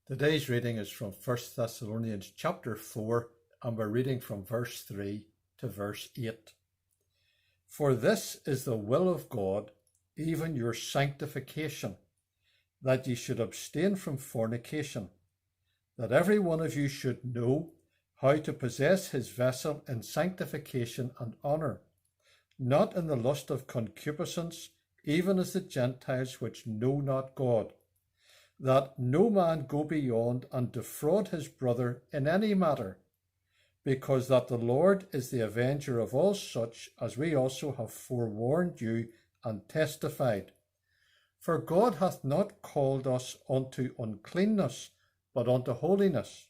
Today's reading is from 1 Thessalonians chapter 4, and we're reading from verse 3 to verse 8. For this is the will of God, even your sanctification, that ye should abstain from fornication, that every one of you should know how to possess his vessel in sanctification and honour, not in the lust of concupiscence, even as the Gentiles which know not God, that no man go beyond and defraud his brother in any matter, because that the Lord is the avenger of all such, as we also have forewarned you and testified. For God hath not called us unto uncleanness, but unto holiness.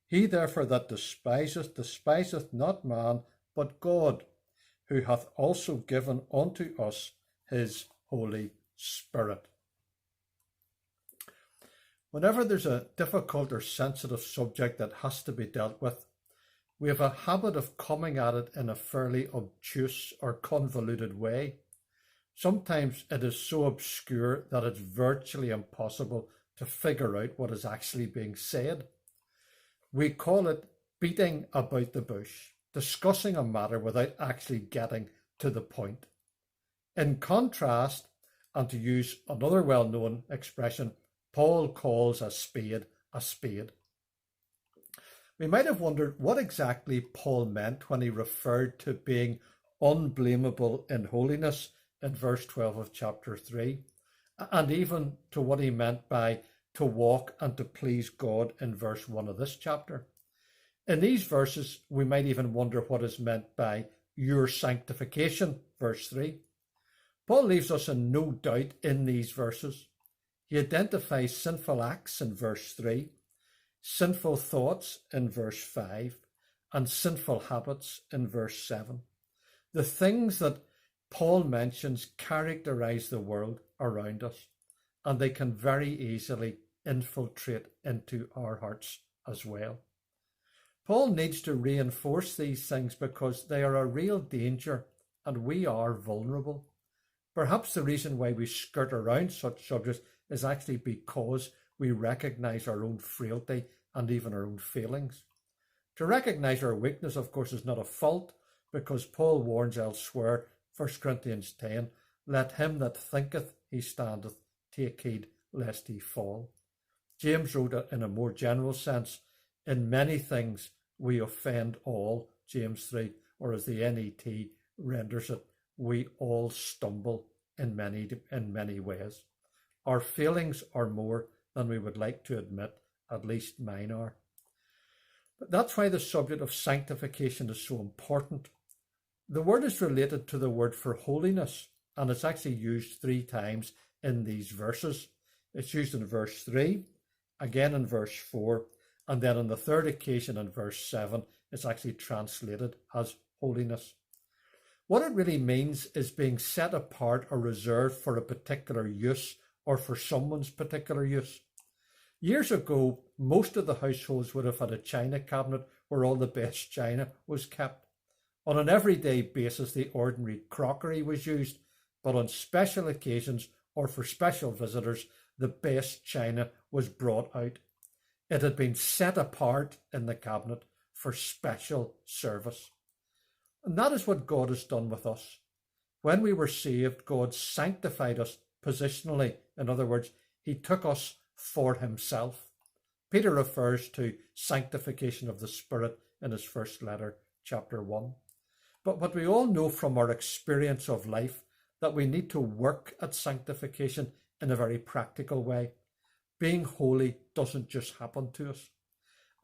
He therefore that despiseth not man, but God, who hath also given unto us his Holy Spirit. Whenever there's a difficult or sensitive subject that has to be dealt with, we have a habit of coming at it in a fairly obtuse or convoluted way. Sometimes it is so obscure that it's virtually impossible to figure out what is actually being said. We call it beating about the bush, discussing a matter without actually getting to the point. In contrast, and to use another well-known expression, Paul calls a spade a spade. We might have wondered what exactly Paul meant when he referred to being unblameable in holiness in verse 12 of chapter 3, and even to what he meant by to walk and to please God in verse 1 of this chapter. In these verses, we might even wonder what is meant by your sanctification, verse 3. Paul leaves us in no doubt in these verses. He identifies sinful acts in verse 3, sinful thoughts in verse 5, and sinful habits in verse 7. The things that Paul mentions characterize the world around us, and they can very easily infiltrate into our hearts as well. Paul needs to reinforce these things because they are a real danger and we are vulnerable. Perhaps the reason why we skirt around such subjects is actually because we recognize our own frailty and even our own failings. To recognize our weakness, of course, is not a fault, because Paul warns elsewhere, 1 Corinthians 10, let him that thinketh he standeth take heed lest he fall. James wrote it in a more general sense, in many things we offend all, James 3, or as the NET renders it, we all stumble in many ways. Our failings are more than we would like to admit, at least mine are. But that's why the subject of sanctification is so important. The word is related to the word for holiness, and it's actually used 3 times in these verses. It's used in verse 3, again in verse 4, and then on the third occasion in verse 7, it's actually translated as holiness. What it really means is being set apart or reserved for a particular use or for someone's particular use. Years ago, most of the households would have had a china cabinet where all the best china was kept. On an everyday basis, the ordinary crockery was used, but on special occasions or for special visitors, the best china was brought out. It had been set apart in the cabinet for special service. And that is what God has done with us. When we were saved, God sanctified us positionally. In other words, he took us for himself. Peter refers to sanctification of the Spirit in his first letter, chapter 1. But we all know from our experience of life that we need to work at sanctification in a very practical way. Being holy doesn't just happen to us.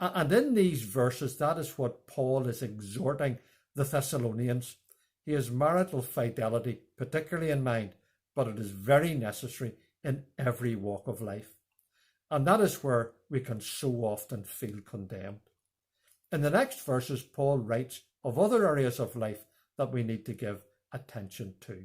And in these verses, that is what Paul is exhorting the Thessalonians. He has marital fidelity, particularly in mind, but it is very necessary in every walk of life. And that is where we can so often feel condemned. In the next verses, Paul writes of other areas of life that we need to give attention to.